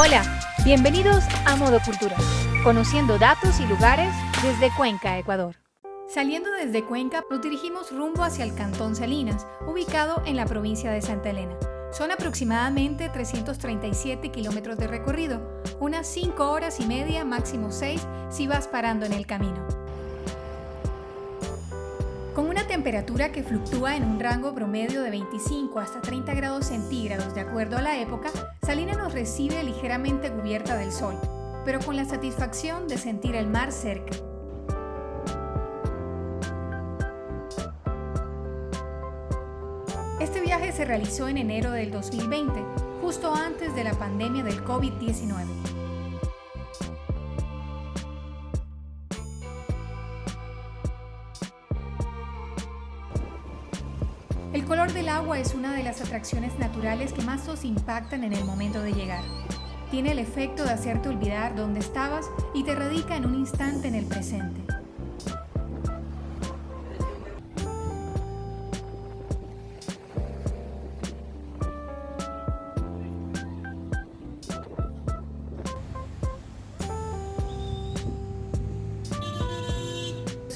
Hola, bienvenidos a Modo Cultura, conociendo datos y lugares desde Cuenca, Ecuador. Saliendo desde Cuenca, nos dirigimos rumbo hacia el Cantón Salinas, ubicado en la provincia de Santa Elena. Son aproximadamente 337 kilómetros de recorrido, unas 5 horas y media, máximo 6, si vas parando en el camino. Con una temperatura que fluctúa en un rango promedio de 25 hasta 30 grados centígrados de acuerdo a la época, Salinas nos recibe ligeramente cubierta del sol, pero con la satisfacción de sentir el mar cerca. Este viaje se realizó en enero del 2020, justo antes de la pandemia del COVID-19. El color del agua es una de las atracciones naturales que más nos impactan en el momento de llegar. Tiene el efecto de hacerte olvidar dónde estabas y te radica en un instante en el presente.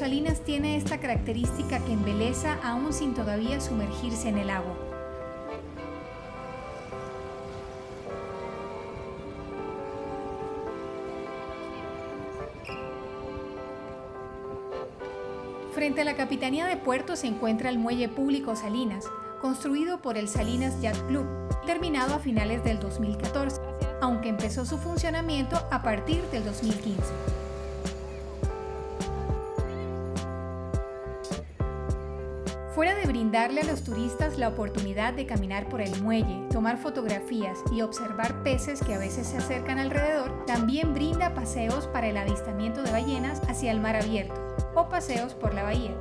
Salinas tiene esta característica que embeleza aún sin todavía sumergirse en el agua. Frente a la Capitanía de Puerto se encuentra el Muelle Público Salinas, construido por el Salinas Yacht Club, terminado a finales del 2014, aunque empezó su funcionamiento a partir del 2015. Fuera de brindarle a los turistas la oportunidad de caminar por el muelle, tomar fotografías y observar peces que a veces se acercan alrededor, también brinda paseos para el avistamiento de ballenas hacia el mar abierto o paseos por la bahía.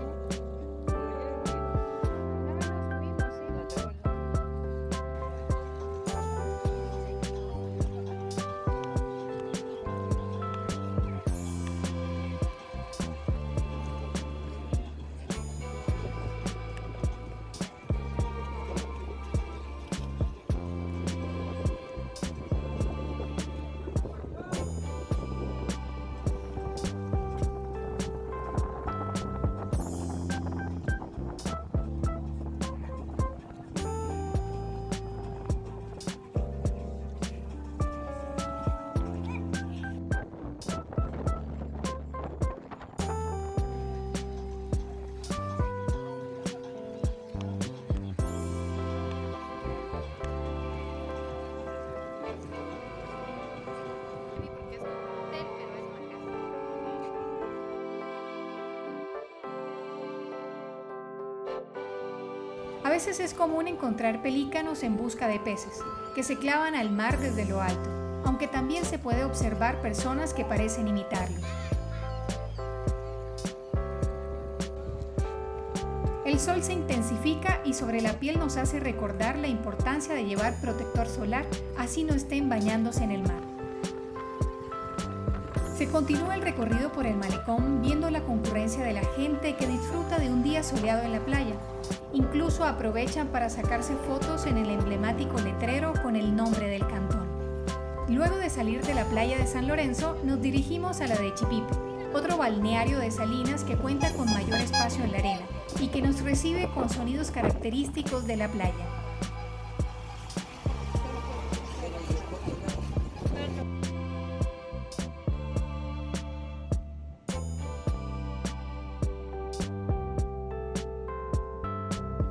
A veces es común encontrar pelícanos en busca de peces, que se clavan al mar desde lo alto, aunque también se puede observar personas que parecen imitarlos. El sol se intensifica y sobre la piel nos hace recordar la importancia de llevar protector solar, así no estén bañándose en el mar. Se continúa el recorrido por el malecón viendo la concurrencia de la gente que disfruta de un día soleado en la playa. Incluso aprovechan para sacarse fotos en el emblemático letrero con el nombre del cantón. Luego de salir de la playa de San Lorenzo, nos dirigimos a la de Chipipe, otro balneario de Salinas que cuenta con mayor espacio en la arena y que nos recibe con sonidos característicos de la playa.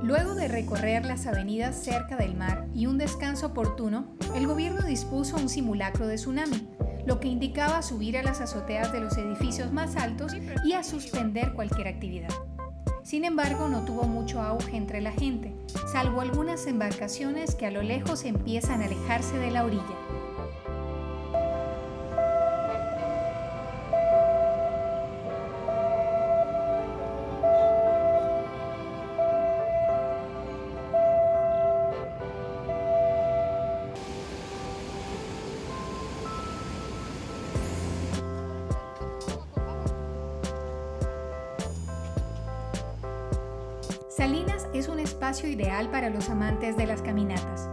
Luego de recorrer las avenidas cerca del mar y un descanso oportuno, el gobierno dispuso un simulacro de tsunami, lo que indicaba subir a las azoteas de los edificios más altos y a suspender cualquier actividad. Sin embargo, no tuvo mucho auge entre la gente, salvo algunas embarcaciones que a lo lejos empiezan a alejarse de la orilla. Salinas es un espacio ideal para los amantes de las caminatas.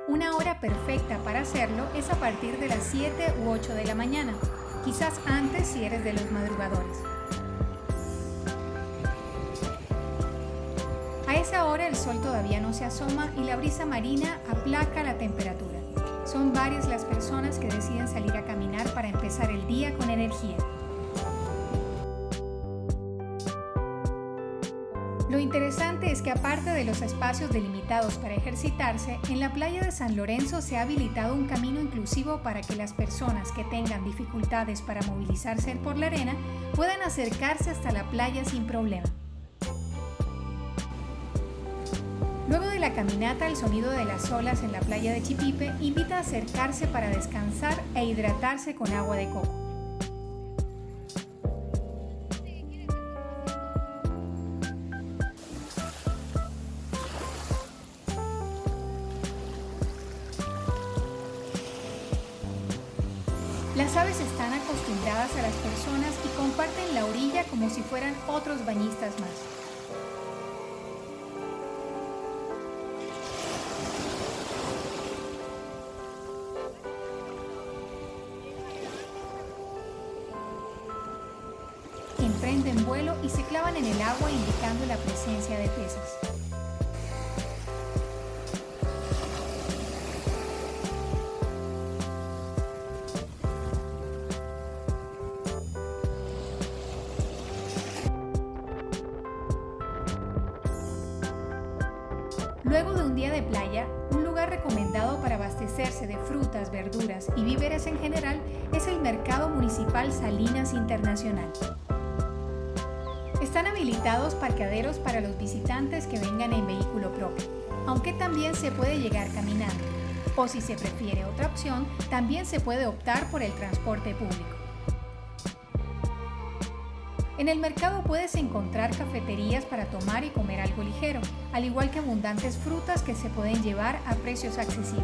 Una hora perfecta para hacerlo es a partir de las 7 u 8 de la mañana, quizás antes si eres de los madrugadores. A esa hora el sol todavía no se asoma y la brisa marina aplaca la temperatura. Son varias las personas que deciden salir a caminar para empezar el día con energía. Lo interesante es que aparte de los espacios delimitados para ejercitarse, en la playa de San Lorenzo se ha habilitado un camino inclusivo para que las personas que tengan dificultades para movilizarse por la arena puedan acercarse hasta la playa sin problema. Luego de la caminata, el sonido de las olas en la playa de Chipipe invita a acercarse para descansar e hidratarse con agua de coco. Las aves están acostumbradas a las personas y comparten la orilla como si fueran otros bañistas más. Emprenden vuelo y se clavan en el agua indicando la presencia de peces. Luego de un día de playa, un lugar recomendado para abastecerse de frutas, verduras y víveres en general es el Mercado Municipal Salinas Internacional. Están habilitados parqueaderos para los visitantes que vengan en vehículo propio, aunque también se puede llegar caminando. O si se prefiere otra opción, también se puede optar por el transporte público. En el mercado puedes encontrar cafeterías para tomar y comer algo ligero, al igual que abundantes frutas que se pueden llevar a precios accesibles.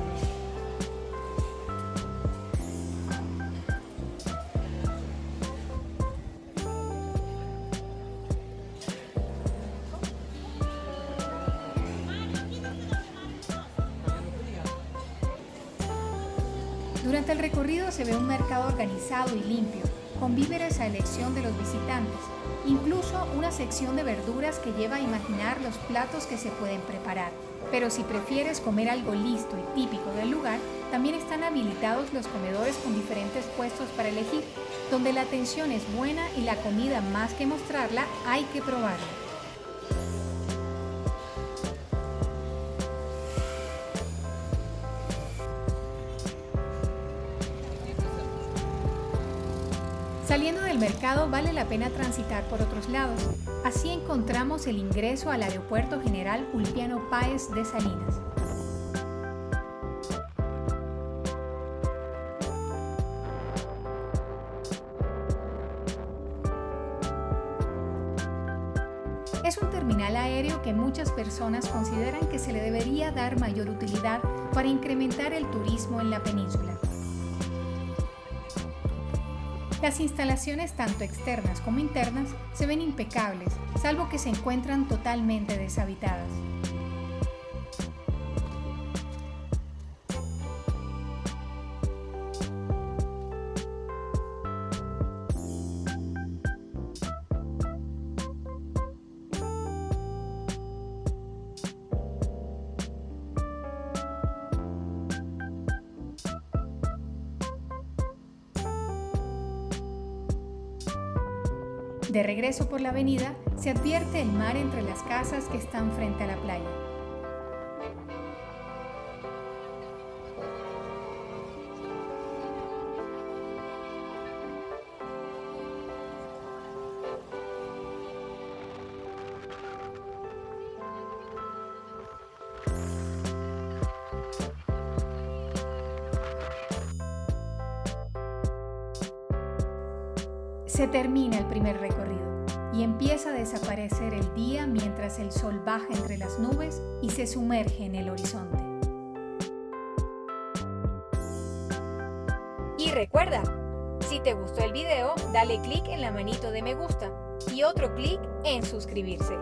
Durante el recorrido se ve un mercado organizado y limpio, con víveres a elección de los visitantes, incluso una sección de verduras que lleva a imaginar los platos que se pueden preparar. Pero si prefieres comer algo listo y típico del lugar, también están habilitados los comedores con diferentes puestos para elegir, donde la atención es buena y la comida, más que mostrarla, hay que probarla. Saliendo del mercado vale la pena transitar por otros lados. Así encontramos el ingreso al Aeropuerto General Ulpiano Páez de Salinas. Es un terminal aéreo que muchas personas consideran que se le debería dar mayor utilidad para incrementar el turismo en la península. Las instalaciones, tanto externas como internas, se ven impecables, salvo que se encuentran totalmente deshabitadas. De regreso por la avenida, se advierte el mar entre las casas que están frente a la playa. Se termina el primer recorrido y empieza a desaparecer el día mientras el sol baja entre las nubes y se sumerge en el horizonte. Y recuerda, si te gustó el video, dale clic en la manito de me gusta y otro clic en suscribirse.